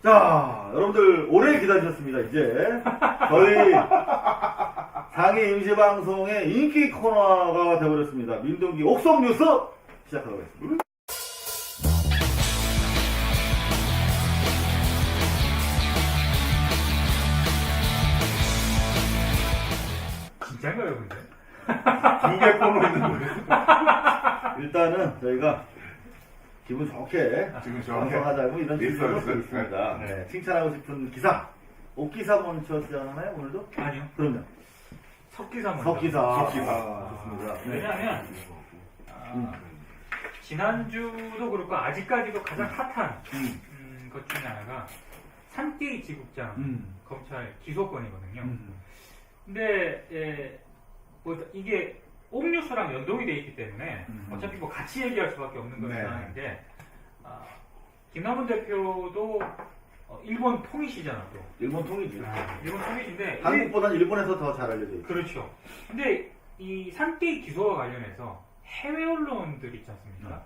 자, 여러분들 오래 기다리셨습니다. 이제 저희 상해 임시방송의 인기 코너가 되어버렸습니다. 민동기 옥성 뉴스 시작하도록 하겠습니다. 진짜인가요, 근데? 두 개 코너 있는 거예요. 일단은 저희가 기분 좋게 지금 방송하자고 이런 식으로 있어요. 있습니다. 네, 칭찬하고 싶은 기사. 옥기사 먼저 시작하나요, 오늘도? 아니요. 그럼요. 석기사 먼저. 석기사. 석기사. 좋습니다. 네. 왜냐하면 지난주도 그렇고 아직까지도 가장 핫한 것 중에 하나가 산띠 지국장 검찰 기소건이거든요. 근데 이게 옥뉴스랑 연동이 돼 있기 때문에 어차피 뭐 같이 얘기할 수밖에 없는 건 네. 상황인데 김남훈 대표도 일본 통이시잖아 또. 일본 통이지. 일본 통이신데 한국보다는 일본에서 더 잘 알려져 있죠. 그렇죠. 근데 이 산띠 기소와 관련해서 해외 언론들 있지 않습니까?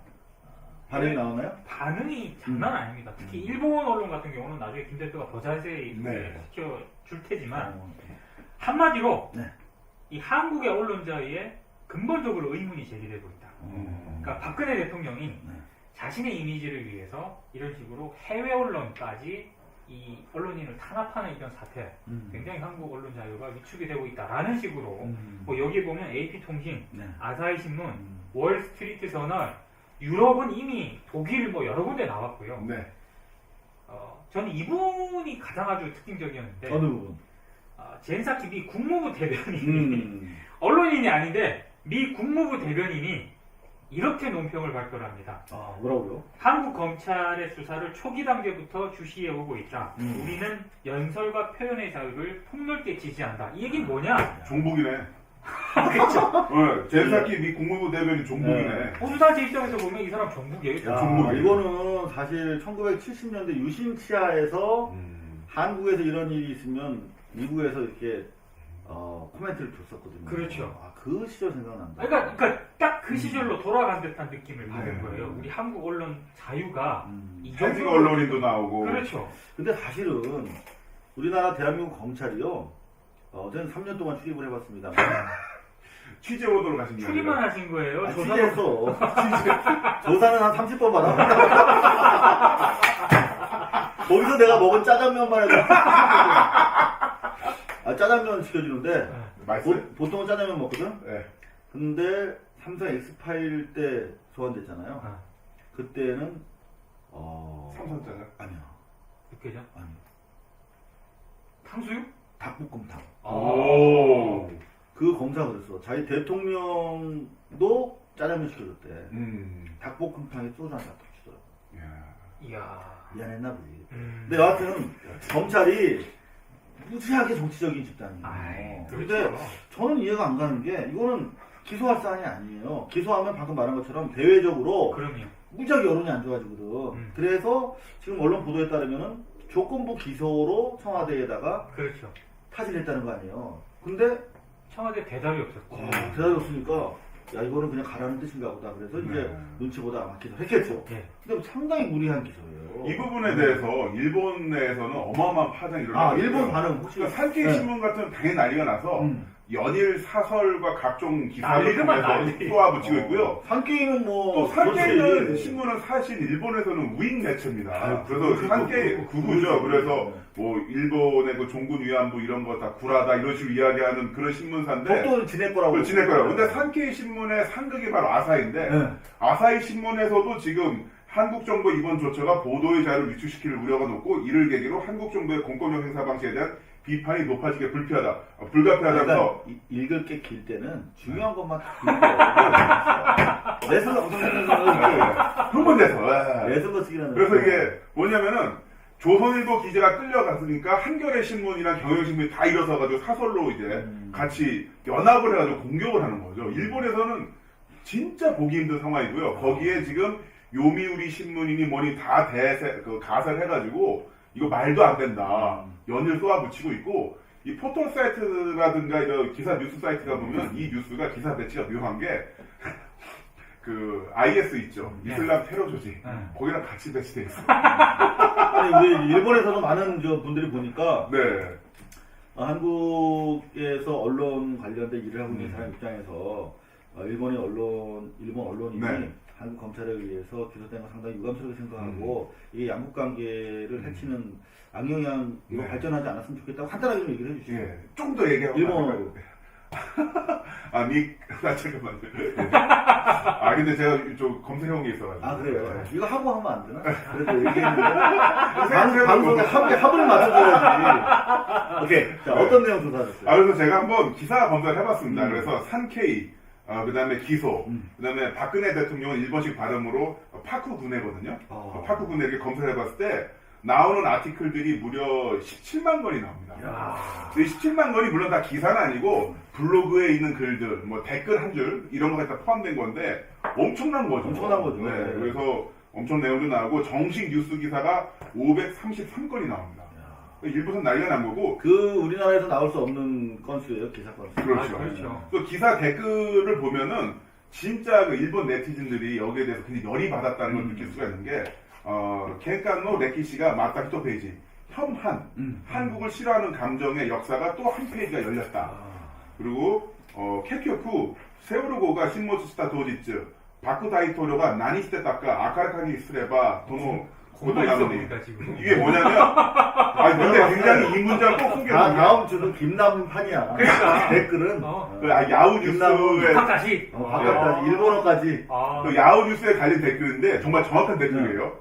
반응이 나오나요? 반응이 장난 아닙니다. 특히 일본 언론 같은 경우는 나중에 김 대표가 더 자세히 네. 시켜줄 테지만 어, 한마디로 네. 이 한국의 언론자위에 근본적으로 의문이 제기되고 있다. 그러니까 박근혜 대통령이 네. 자신의 이미지를 위해서 이런 식으로 해외 언론까지 이 언론인을 탄압하는 이런 사태, 굉장히 한국 언론 자유가 위축이 되고 있다라는 식으로 뭐 여기 보면 AP통신, 네. 아사히신문, 월스트리트저널, 유럽은 이미 독일 뭐 여러 군데 나왔고요. 네. 저는 이분이 가장 아주 특징적이었는데 어느 부분? 젠사키 미 국무부 대변인이 언론인이 아닌데 미 국무부 대변인이 이렇게 논평을 발표를 합니다. 아, 뭐라고요? 한국 검찰의 수사를 초기 단계부터 주시해 오고 있다. 음. 우리는 연설과 표현의 자유를 폭넓게 지지한다. 이 얘기는 뭐냐? 종북이네. 그렇죠. 네, 젠사키 미 국무부 대변인 종북이네. 수사제 입장에서 보면 이 사람 정국이에요. 야, 종북이에요. 이거는 사실 1970년대 유신 치하에서 한국에서 이런 일이 있으면 미국에서 이렇게 코멘트를 줬었거든요. 그렇죠. 아, 그 시절 생각난다. 그러니까 딱 그 시절로 돌아간 듯한 느낌을 받은 네. 거예요. 우리 한국 언론 자유가 이 현직 정도로- 언론인도 나오고. 그렇죠. 근데 사실은 우리나라 대한민국 검찰이요. 저는 3년 동안 출입을 해봤습니다. 취재 보도록 하신 게 출입만 아니라. 하신 거예요. 아, 조사도 취재했어. 조사는 한 30번 받아. 거기서 내가 먹은 짜장면만 해도 짜장면 시켜주는데 맛있어요? 보통은 짜장면 먹거든? 네. 근데 삼성 엑스파일 때 소환됐잖아요. 아. 그때는 삼선짜장? 아니요. 육개장? 아니요. 탕수육? 닭볶음탕. 오. 그 검사가 그랬어. 자기 대통령도 짜장면 시켜줬대. 닭볶음탕에 소주 한잔 딱 주더라고. 야. 이야. 미안했나 보지. 음. 근데 여하튼 검찰이 무지하게 정치적인 집단이에요. 아이, 근데 그렇죠. 저는 이해가 안 가는 게 이거는 기소할 사안이 아니에요. 기소하면 방금 말한 것처럼 대외적으로 그럼요. 무지하게 여론이 안 좋아지거든. 그래서 지금 언론 보도에 따르면은 조건부 기소로 청와대에다가 그렇죠. 타진했다는 거 아니에요. 근데 청와대 대답이 없었고. 대답이 없으니까 야 이거는 그냥 가라는 뜻인가 보다. 그래서 이제 눈치 보다 아마 기소했겠죠. 네. 근데 상당히 무리한 기소예요. 이 부분에 대해서 일본 내에서는 어마어마한 파장이 일어나고 일본 있어요. 반응 혹시 그러니까 산케이 신문 같은 당연히 난리가 나서 연일 사설과 각종 기사를 난리구만, 통해서 난리. 쏘아붙이고 있고요. 산케이는 뭐 또 산케이는 그렇지. 신문은 사실 일본에서는 우익 매체입니다. 아, 그래서 그거, 산케이 그거, 구구죠. 그래서 네. 뭐 일본의 그 종군 위안부 이런 거 다 구라다 이런 식으로 이야기하는 그런 신문사인데 또 지낼 거라고. 그걸 지낼 거라고. 근데 산케이 신문의 상극이 바로 아사히인데 네. 아사히 신문에서도 지금 한국 정부 이번 조처가 보도의 자유를 위축시킬 우려가 높고 이를 계기로 한국 정부의 공권력 행사 방식에 대한 비판이 높아지게 불가피하다면서 그러니까 읽을 게 길 때는 중요한 것만 딱 읽고 내슬러 흥분돼서 내슬러 쓰기는 그래서 이게 뭐냐면은 조선일보 기자가 끌려갔으니까 한겨레 신문이랑 경향신문이 다 일어서가지고 사설로 이제 같이 연합을 해가지고 공격을 하는 거죠. 일본에서는 진짜 보기 힘든 상황이고요. 거기에 지금 요미우리 신문이니 뭐니 다 가설 해가지고 이거 말도 안 된다. 연일 쏘아붙이고 있고 이 포털 사이트라든가 이런 기사 뉴스 사이트가 보면 이 뉴스가 기사 배치가 묘한 게 그 IS 있죠. 이슬람 테러 조직. 거기랑 같이 배치돼 있어. 아니 우리 일본에서도 많은 저 분들이 보니까 네. 한국에서 언론 관련된 일을 하고 있는 사람 입장에서 일본 언론인이 네. 한국 검찰에 의해서 기소된 건 상당히 유감스럽게 생각하고 이게 양국 관계를 해치는 악영향으로 네. 발전하지 않았으면 좋겠다고 간단하게 좀 얘기를 해주시죠. 예. 좀 더 얘기하고 일본어로. 잠깐만요. 근데 제가 좀 검색해온 게 있어가지고. 아 그래요? 네. 이거 하고 하면 안 되나? 그래도 얘기했는데 방송에 합을 맞춰줘야지. 오케이. 자, 어떤 내용 조사하셨어요? 그래서 제가 한번 기사 검사를 해봤습니다. 음. 그래서 산케이, 그 다음에 기소, 그 다음에 박근혜 대통령은 일본식 발음으로 파쿠군해거든요. 파쿠군해 이렇게 검사를 해봤을 때 나오는 아티클들이 무려 17만 건이 나옵니다. 이 17만 건이 물론 다 기사는 아니고 블로그에 있는 글들, 뭐 댓글 한 줄 이런 거가 다 포함된 건데 엄청난 거죠. 엄청난 거죠. 네, 네. 그래서 엄청 내용도 나오고 정식 뉴스 기사가 533건이 나옵니다. 일본은 난리가 난 거고. 그 우리나라에서 나올 수 없는 건수예요, 기사 건수. 그렇죠. 그렇죠. 또 기사 댓글을 보면은 진짜 그 일본 네티즌들이 여기에 대해서 굉장히 열이 받았다는 걸 느낄 수가 있는 게 켄칸노 레키 씨가 마타 히토 페이지 혐한 한국을 싫어하는 감정의 역사가 또 한 페이지가 열렸다. 그리고 케키오쿠 세오르고가 신모츠시타 도지츠 바쿠 다이토료가 나니시테 닦아 아카라카니 스레바 도노 고가 있어 보니까 지금. 이게 뭐냐면 근데 굉장히 이 문장을 꼭 숨겨놓은 다음 주는 김남판이야. 그러니까. 댓글은 야후 뉴스에 다시. 바꿨다. 일본어까지. 또 야후 뉴스에 달린 댓글인데 정말 정확한 댓글이에요.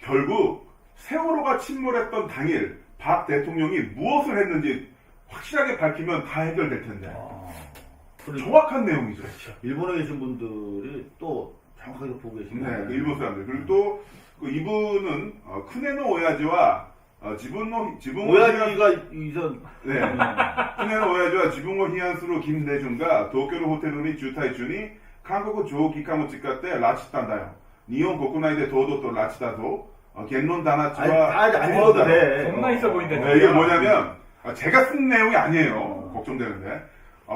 결국 세월호가 침몰했던 당일 박 대통령이 무엇을 했는지 확실하게 밝히면 다 해결될 텐데. 정확한 내용이죠. 일본에 계신 분들이 또 정확하게 보고 계시네요. 네, 일본 사람들. 그리고 또 이분은 쿠네노 오야지와 오야지가 이전 네. 쿠네노 오야지와 지붕호 히안스로 김대중가 도쿄의 호텔に渋滞中に韓国蒸気貨物使って拉致したんだよ。日本国内で堂々と拉致だぞ。言論弾圧は안 읽어도 돼. 겁나 있어 보인다. 이게 뭐냐면 제가 쓴 내용이 아니에요. 걱정되는데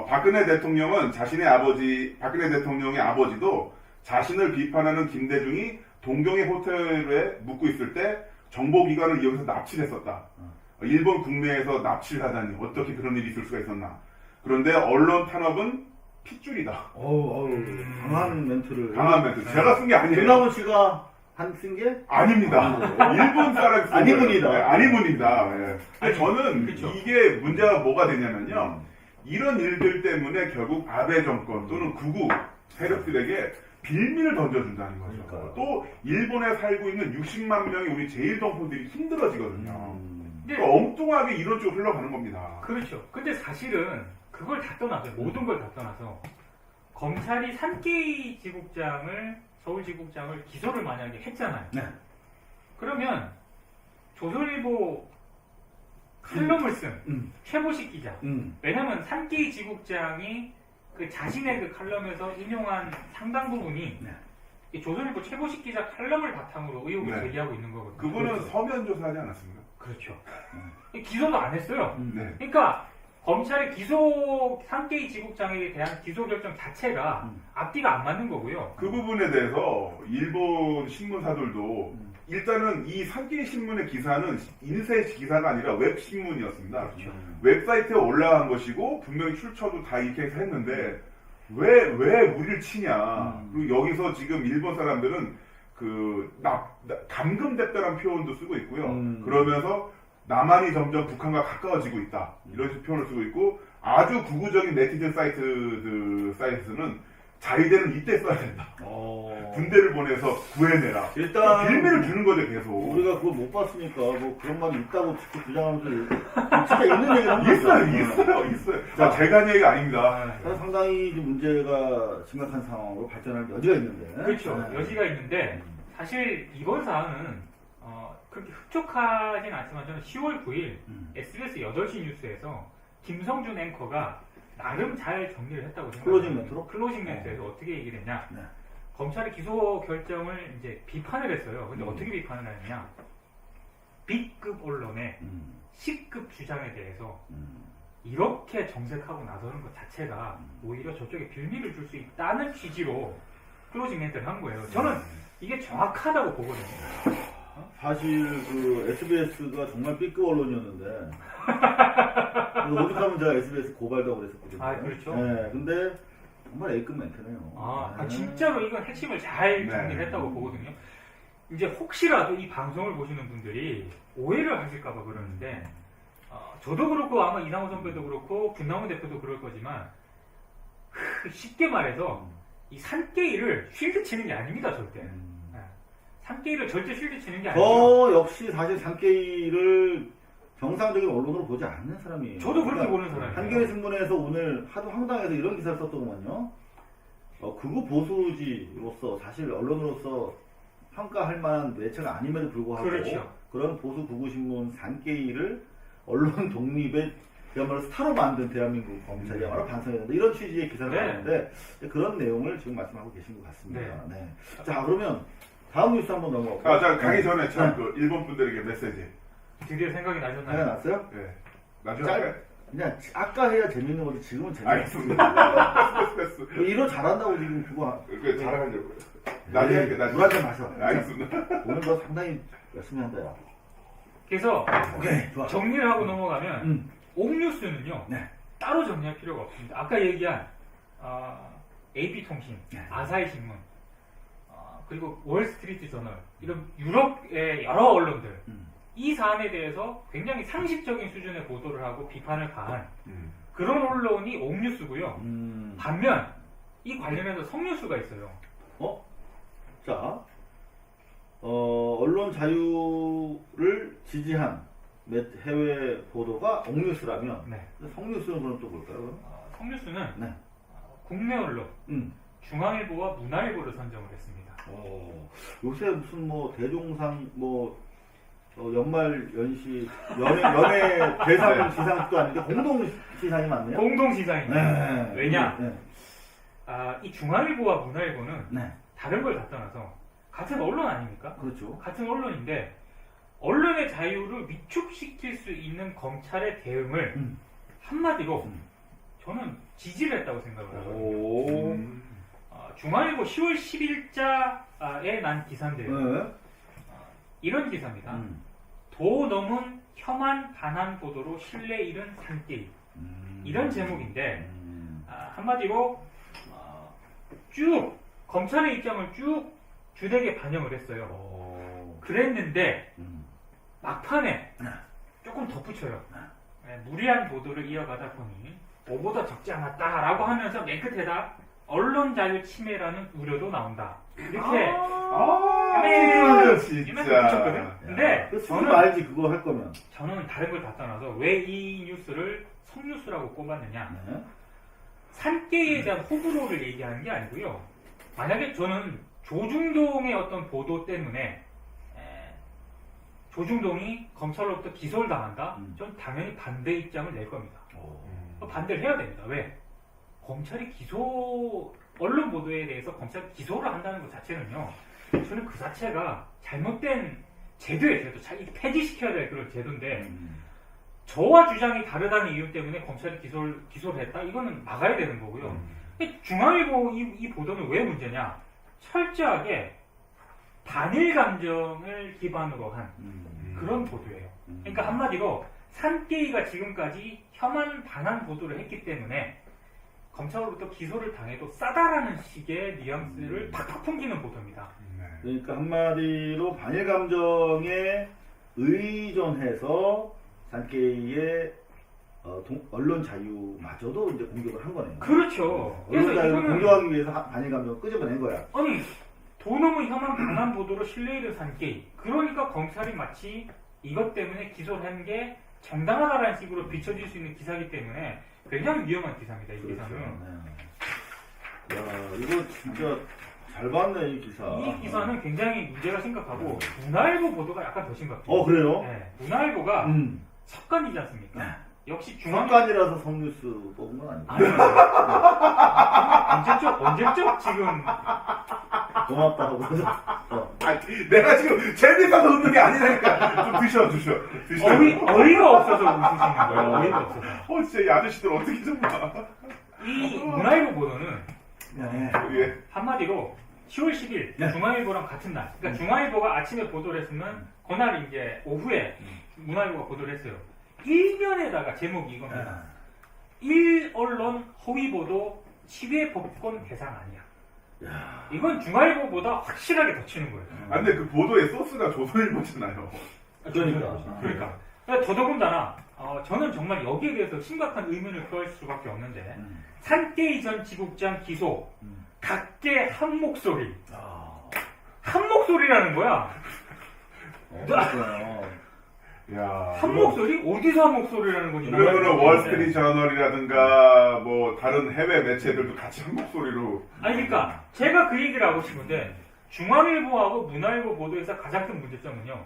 박근혜 대통령은 박근혜 대통령의 아버지도 자신을 비판하는 김대중이 동경의 호텔에 묵고 있을 때 정보기관을 이용해서 납치를 했었다. 일본 국내에서 납치를 하다니 어떻게 그런 일이 있을 수가 있었나. 그런데 언론 탄압은 핏줄이다. 강한 멘트를. 강한 멘트. 제가 쓴 게 아니에요. 김남훈 씨가 쓴 게? 아닙니다. 일본 사람이 쓴 아니문이다. 거예요. 네, 아니문이다. 예. 아니, 저는 그쵸. 이게 문제가 뭐가 되냐면요. 이런 일들 때문에 결국 아베 정권 또는 극우 세력들에게 빌미를 던져준다는 거죠. 그러니까요. 또 일본에 살고 있는 60만 명의 우리 제1동포들이 힘들어지거든요. 근데 그러니까 엉뚱하게 이런 쪽으로 흘러가는 겁니다. 그렇죠. 근데 사실은 그걸 다 떠나서 모든 걸 다 떠나서 검찰이 산케이 서울지국장을 기소를 만약에 했잖아요. 네. 그러면 조선일보 칼럼을 쓴 최보식 기자. 왜냐면 산케이 지국장이 그 자신의 그 칼럼에서 인용한 상당 부분이 이 조선일보 최보식 기자 칼럼을 바탕으로 의혹을 제기하고 있는 거거든요. 그분은 서면 조사하지 않았습니까? 그렇죠. 기소도 안 했어요. 네. 그러니까 검찰의 산케이 지국장에 대한 기소 결정 자체가 앞뒤가 안 맞는 거고요. 그 부분에 대해서 일본 신문사들도 일단은 이 산케이 신문의 기사는 인쇄 기사가 아니라 웹 신문이었습니다. 그렇죠. 웹사이트에 올라간 것이고 분명히 출처도 다 이렇게 해서 했는데 왜 우리를 치냐. 그리고 여기서 지금 일본 사람들은 감금됐다는 표현도 쓰고 있고요. 그러면서 남한이 점점 북한과 가까워지고 있다. 이런 표현을 쓰고 있고 아주 구구적인 네티즌 사이트에서는 자위대는 이때 써야 된다. 군대를 보내서 구해내라. 일단 빌미를 주는 거죠, 계속. 우리가 그걸 못 봤으니까 뭐 그런 말이 있다고 직접 주장하면서 진짜 있는 얘기를 한 거예요. 있어요. 자, 제가 한 얘기가 아닙니다. 상당히 좀 문제가 심각한 상황으로 발전할 여지가 있는데. 그렇죠. 여지가 있는데 사실 이번 사안은 그렇게 흡족하진 않지만 저는 10월 9일 SBS 8시 뉴스에서 김성준 앵커가 나름 잘 정리를 했다고 생각합니다. 클로징 멘트에서 어떻게 얘기를 했냐. 검찰의 기소 결정을 이제 비판을 했어요. 근데 어떻게 비판을 하느냐. B급 언론의 C급 주장에 대해서 이렇게 정색하고 나서는 것 자체가 오히려 저쪽에 빌미를 줄 수 있다는 취지로 클로징 멘트를 한 거예요. 저는 이게 정확하다고 보거든요. 사실 그 SBS가 정말 B급 언론이었는데 그래서 오죽하면 제가 SBS 고발도 그랬었거든요. 아, 그렇죠. 네, 근데 정말 A급 멘트네요. 아, 진짜로 이건 핵심을 잘 정리를 했다고 보거든요. 이제 혹시라도 이 방송을 보시는 분들이 오해를 하실까봐 그러는데 저도 그렇고 아마 이상호 선배도 그렇고 김남훈 대표도 그럴 거지만 쉽게 말해서 이 산게이를 쉴드 치는 게 아닙니다, 절대. 산게이를 절대 쉴드 치는 게 아니에요. 저 역시 사실 산게이를 정상적인 언론으로 보지 않는 사람이에요. 저도 그렇게 보는 사람이에요. 한겨레 신문에서 오늘 하도 황당해서 이런 기사를 썼더구만요. 극우 보수지로서 사실 언론으로서 평가할 만한 매체가 아님에도 불구하고 그렇죠. 그런 보수 극우 신문 산게이를 언론 독립의 그야말로 스타로 만든 대한민국 검찰이야말로 반성해야 된다. 이런 취지의 기사를 봤는데 그런 내용을 지금 말씀하고 계신 것 같습니다. 네. 자, 그러면 다음 뉴스 한번 넘어갈까요? 자, 가기 전에 참 그 일본 분들에게 메시지. 드디어 생각이 나셨나요? 생각났어요? 네. 나중에 할까요? 그냥 아까 해야 재밌는 건데 지금은 재밌는 알겠습니다. 패스. 이런 잘한다고 지금 그거 그래, 자랑하려고요. 나중에 할게, 나중에. 물 한잔 마셔. 알겠습니다. 오늘 너 상당히 열심히 한다 야. 그래서 오케이, 좋아. 정리를 하고 넘어가면 옥뉴스는요 네. 따로 정리할 필요가 없습니다. 아까 얘기한 AP통신, 네. 아사히신문, 그리고 월스트리트 저널 이런 유럽의 여러 언론들 이 사안에 대해서 굉장히 상식적인 수준의 보도를 하고 비판을 가한 그런 언론이 옥뉴스고요. 반면 이 관련해서 성뉴스가 있어요. 자, 언론 자유를 지지한 해외 보도가 옥뉴스라면 네. 성뉴스는 그럼 또 뭘까요? 성뉴스는 네. 국내 언론 음. 중앙일보와 문화일보를 선정을 했습니다. 요새 무슨 뭐 대종상 뭐 연말 연시 연예 대상 시상식도 아닌데 공동 시상이 맞네요. 공동 시상입니다. 네. 왜냐? 네. 이 중앙일보와 문화일보는 네. 다른 걸 다 떠나서 같은 언론 아닙니까? 그렇죠. 같은 언론인데 언론의 자유를 위축시킬 수 있는 검찰의 대응을 한마디로 저는 지지를 했다고 생각을 하거든요. 중앙일보 10월 10일자에 난 기사인데요. 네. 이런 기사입니다. 도 넘은 혐한 반한 보도로 신뢰 잃은 산게임. 이런 제목인데 한마디로 쭉 검찰의 입장을 쭉 주되게 반영을 했어요. 그랬는데 막판에 조금 덧붙여요. 무리한 보도를 이어가다 보니 보보다 적지 않았다라고 하면서 맨 끝에다 언론 자유 침해라는 우려도 나온다. 이렇게 진짜. 붙였거든. 근데 저는 알지 그거 할 거면. 저는 다른 걸 다 떠나서 왜 이 뉴스를 성뉴스라고 꼽았느냐. 네. 산게이에 대한 호불호를 얘기하는 게 아니고요. 만약에 저는 조중동의 어떤 보도 때문에 조중동이 검찰로부터 기소를 당한다? 전 당연히 반대 입장을 낼 겁니다. 반대를 해야 됩니다. 왜? 검찰이 언론 보도에 대해서 검찰이 기소를 한다는 것 자체는요, 저는 그 자체가 잘못된 제도예요. 폐지시켜야 될 그런 제도인데, 저와 주장이 다르다는 이유 때문에 검찰이 기소를 했다? 이거는 막아야 되는 거고요. 중앙일보 이 보도는 왜 문제냐? 철저하게 단일 감정을 기반으로 한 그런 보도예요. 그러니까 한마디로 산게이가 지금까지 혐한 반한 보도를 했기 때문에 검찰로부터 기소를 당해도 싸다라는 식의 뉘앙스를 팍팍 풍기는 보도입니다. 그러니까 한마디로 반일 감정에 의존해서 산게이의 언론 자유마저도 이제 공격을 한 거네요. 그렇죠. 언론 자유를 공격하기 위해서 반일 감정을 끄집어낸 거야. 아니, 도 넘은 혐한 반한 보도로 신뢰 잃은 산게이. 그러니까 검찰이 마치 이것 때문에 기소를 한 게 정당하다라는 식으로 비춰질 수 있는 기사이기 때문에 굉장히 위험한 기사입니다. 이 그렇죠. 기사는. 네. 야, 이거 진짜 잘 봤네 이 기사. 이 기사는 굉장히 문제가 심각하고 문화일보 보도가 약간 더 심각해요. 그래요? 네, 문화일보가 습관이지 않습니까? 역시 중간이라서 성뉴스 뽑은 건 아니고. 언제적 지금 고맙다 하고. 내가 지금 재밌어서 웃는 게 아니라니까. 좀 드셔. 어이가 없어서 웃으시는 거예요. 어이가 없어서. 진짜 이 아저씨들 어떻게 좀 봐. 이 문화일보 보도는 예. 한마디로 10월 10일 중앙일보랑 같은 날. 그러니까 중앙일보가 아침에 보도를 했으면 그날 이제 오후에 문화일보가 보도를 했어요. 일면에다가 제목이 이겁니다. 1언론 허위보도 치외 법권 대상 아니야. 야. 이건 중앙일보보다 확실하게 덧치는 거예요. 아, 근데 그 보도의 소스가 조선일보잖아요. 그러니까 더더군다나 저는 정말 여기에 대해서 심각한 의문을 표할 수밖에 없는데 산케이 전 지국장 기소 각계 한 목소리 한 목소리라는 거야. 야. 한 목소리? 어디서 한 목소리라는 거지? 그러면은 월스트리트 저널이라든가 뭐 다른 해외 매체들도 같이 한 목소리로. 아니 그러니까 제가 그 얘기를 하고 싶은데 중앙일보하고 문화일보 보도에서 가장 큰 문제점은요.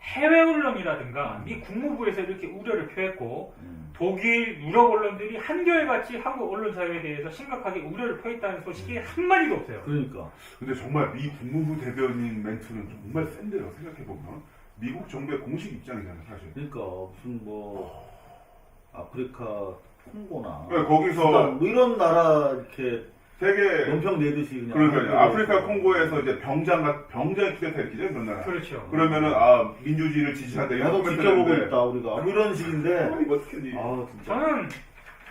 해외 언론이라든가 미 국무부에서 이렇게 우려를 표했고 독일, 유럽 언론들이 한결같이 한국 언론 자유에 대해서 심각하게 우려를 표했다는 소식이 한마디도 없어요. 그러니까. 근데 정말 미 국무부 대변인 멘트는 정말 센데요. 생각해보면 미국 정부의 공식 입장이잖아요, 사실. 그러니까 무슨 뭐 아프리카 콩고나 네, 거기서 수단, 뭐 이런 나라 이렇게 되게 연평 내듯이 그냥. 그러니까요. 아프리카 콩고에서 이제 병장이 투대타 이렇게 그런 나라. 그렇죠. 그러면은 민주주의를 지지한다 이런 나도 코멘트 지켜보고 했는데 있다 우리가 뭐 이런 식인데. 이거 어떻게 진짜. 저는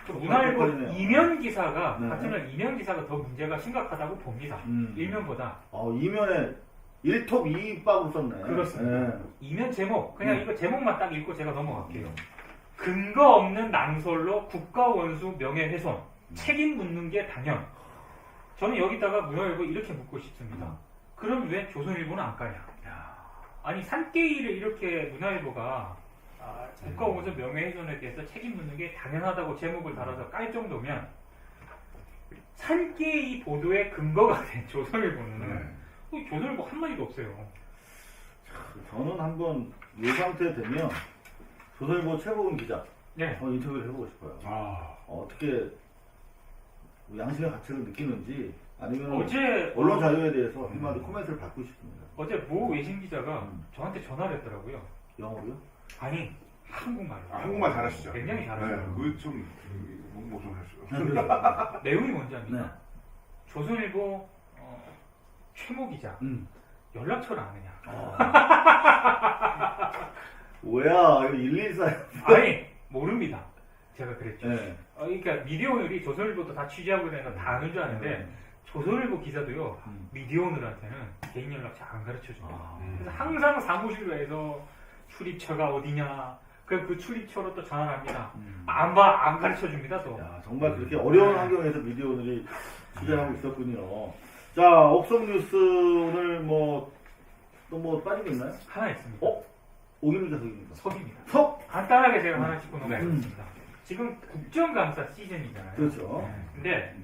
그 문화일보 깜빡이네요. 이면 기사가 네. 같은 날 이면 기사가 더 문제가 심각하다고 봅니다. 일면보다. 이면에 1톱 2박으로 썼네. 그렇습니다. 네. 이면 제목 그냥 이거 제목만 딱 읽고 제가 넘어갈게요. 근거 없는 낭설로 국가 원수 명예훼손 책임 묻는 게 당연. 저는 여기다가 문화일보 이렇게 묻고 싶습니다. 그럼 왜 조선일보는 안 까냐? 아니 산케이를 이렇게 문화일보가 국가 원수 명예훼손에 대해서 책임 묻는 게 당연하다고 제목을 달아서 깔 정도면 산케이 보도의 근거가 된 조선일보는 조선일보 한마디도 없어요. 저는 한번 이 상태 되면 조선일보 최고은 기자 네. 인터뷰를 해보고 싶어요. 어떻게 양심의 가치를 느끼는지 아니면 어제 언론 자유에 대해서 한마디 코멘트를 받고 싶습니다. 어제 모 외신 기자가 저한테 전화를 했더라고요. 영어로요? 아니 한국말로. 한국말 잘하시죠? 굉장히 잘하시죠. 네, 그좀 홍보 좀 하시죠. 내용이 뭔지 압니까? 네. 조선일보 최모 기자 연락처를 아느냐? 뭐야 이거 114. 아니 모릅니다. 제가 그랬죠. 네. 그러니까 미디어오늘이 조선일보도 다 취재하고 다녀서 다 아는 줄 아는데 조선일보 기자도요 미디어오늘한테는 개인 연락처 안 가르쳐 줍니다. 그래서 항상 사무실에서 출입처가 어디냐 그 출입처로 또 전화를 합니다. 안 가르쳐 줍니다 또. 야, 정말 그렇게 어려운 환경에서 미디어오늘이 취재하고 있었군요. 자, 옥성뉴스 오늘 또 뭐 빠진 게 있나요? 하나 있습니다. 옥입니까 석입니까? 석입니다. 석! 간단하게 제가 하나 짚고 넘어가겠습니다. 지금 국정감사 시즌이잖아요. 그렇죠. 근데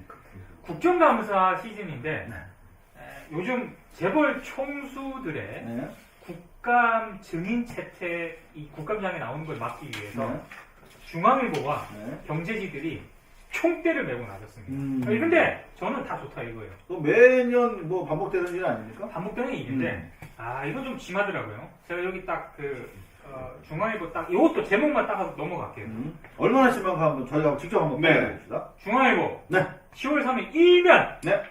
국정감사 시즌인데 요즘 재벌 총수들의 네. 국감 증인 채택, 이 국감장에 나오는 걸 막기 위해서 네. 중앙일보와 네. 경제지들이 총대를 메고 나섰습니다. 근데 저는 다 좋다 이거예요. 매년 반복되는 일 아닙니까? 반복되는 일인데 이건 좀 심하더라고요. 제가 여기 딱 중앙일보 딱 이것도 제목만 딱 넘어갈게요. 얼마나 심한가 한번 저희가 직접 한번 봐봅시다. 중앙일보 네. 10월 3일 일면 네.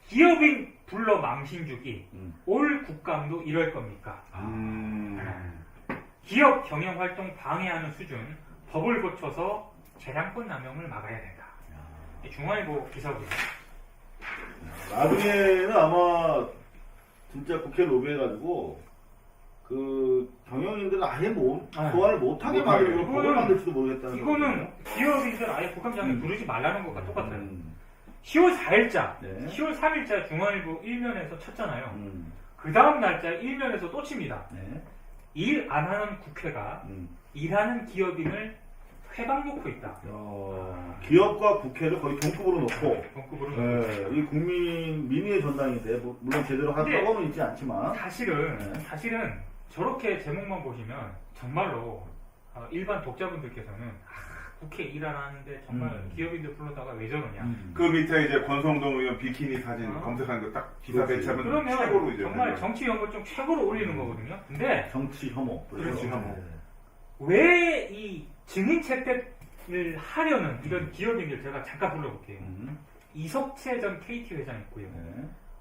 기업인 불러 망신 주기 올 국감도 이럴 겁니까? 기업 경영 활동 방해하는 수준 법을 고쳐서 재량권 남용을 막아야 된다. 중앙일보 기사고요. 나중에는 아마 진짜 국회 로비해가지고 그 경영인들은 아예 소환을 못하게 만들고 법을 만들지도 모르겠다는 이거는 기업인들 아예 국감장에 부르지 말라는 것과 똑같아요. 10월 4일자, 네. 10월 3일자 중앙일보 1면에서 쳤잖아요. 그 다음 날짜 1면에서 또 칩니다. 네. 일 안 하는 국회가 일하는 기업인을 회방 놓고 있다. 기업과 국회를 거의 동급으로 놓고 동급으로 이 국민 민의의 전당인데 물론 제대로 하고는 있지 않지만 사실은 저렇게 제목만 보시면 정말로 일반 독자분들께서는 국회 일 안 하는데 정말 기업인들 불러다가 왜 저러냐. 그 밑에 이제 권성동 의원 비키니 사진 검색하는 거 딱 기사 배치하면 그러면 최고로 이제 정말 정치 연구점 최고로 올리는 거거든요. 근데 정치 혐오. 그렇지, 왜 이 증인 채택을 하려는 이런 기업인들 제가 잠깐 불러볼게요. 이석채 전 KT 회장 있고요.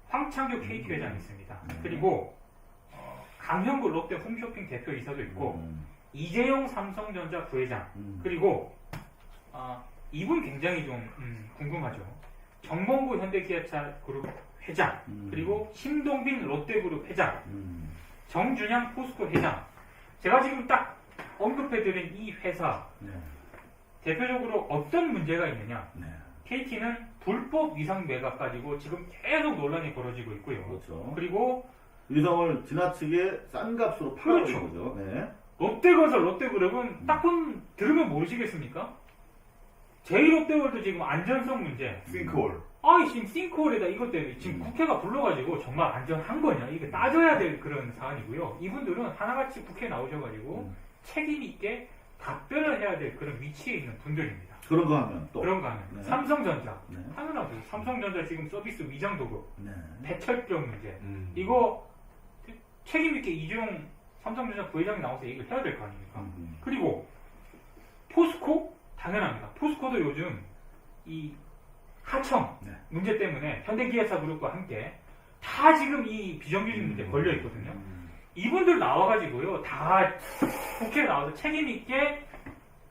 황창규 KT 회장 있습니다. 그리고 강형구 롯데 홈쇼핑 대표이사도 있고 이재용 삼성전자 부회장 그리고 이분 굉장히 좀 궁금하죠. 정봉구 현대기아차 그룹 회장 그리고 심동빈 롯데그룹 회장 정준양 포스코 회장 제가 지금 딱 언급해드린 이 회사 네. 대표적으로 어떤 문제가 있느냐 네. KT는 불법 위상 매각 가지고 지금 계속 논란이 벌어지고 있고요. 그렇죠. 그리고 위성을 지나치게 싼 값으로 팔아버린 그렇죠. 거죠. 네. 롯데건설 롯데그룹은 딱 들으면 모르시겠습니까? 제1롯데월드 지금 안전성 문제 싱크홀. 지금 싱크홀에다 이것 때문에 지금 국회가 불러가지고 정말 안전한 거냐 이게 따져야 될 그런 사안이고요. 이분들은 하나같이 국회에 나오셔가지고 책임 있게 답변을 해야 될 그런 위치에 있는 분들입니다. 그런 거 하면 또. 그런 거 하면 네. 삼성전자 네. 당연하죠. 삼성전자 지금 서비스 위장 도급 네. 배철병 문제 이거 책임 있게 이재용 삼성전자 부회장이 나와서 얘기를 해야 될 거 아닙니까? 그리고 포스코 당연합니다. 포스코도 요즘 이 하청 네. 문제 때문에 현대기아차 그룹과 함께 다 지금 이 비정규직 문제 걸려 있거든요. 이분들 나와가지고요 다 국회에 나와서 책임 있게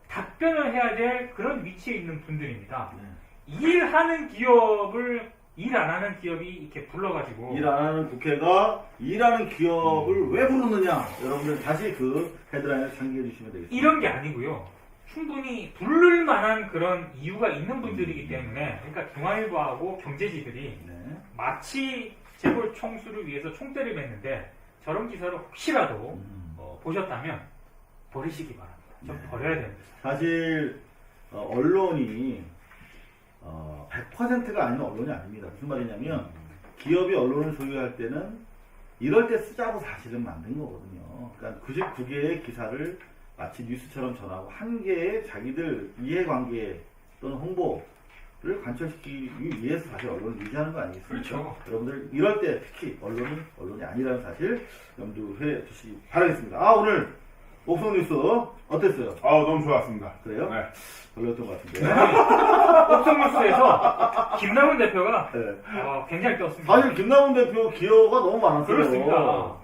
답변을 해야 될 그런 위치에 있는 분들입니다. 네. 일하는 기업을 일 안 하는 기업이 이렇게 불러가지고 일 안 하는 국회가 일하는 기업을 왜 부르느냐? 여러분들 다시 그 헤드라인을 상기해 주시면 되겠습니다. 이런 게 아니고요. 충분히 부를 만한 그런 이유가 있는 분들이기 때문에 그러니까 중앙일보하고 경제지들이 네. 마치 재벌 총수를 위해서 총대를 맸는데 저런 기사를 혹시라도 보셨다면 버리시기 바랍니다. 좀 네. 버려야 됩니다. 사실 언론이 100%가 아닌 언론이 아닙니다. 무슨 말이냐면 기업이 언론을 소유할 때는 이럴 때 쓰자고 사실은 만든 거거든요. 그러니까 99개의 기사를 마치 뉴스처럼 전하고 한 개의 자기들 이해관계 또는 홍보를 관철시키기 위해서 사실 언론을 유지하는 거 아니겠습니까? 그렇죠. 여러분들 이럴 때 특히 언론은 언론이 아니라는 사실 염두해 주시기 바라겠습니다. 오늘 옥성 뉴스 어땠어요? 너무 좋았습니다. 그래요? 네. 별로였던 것 같은데. 옥성뉴스에서 김남훈 대표가 네. 굉장히 떴습니다. 사실 김남훈 대표 기여가 너무 많았어요. 그렇습니다.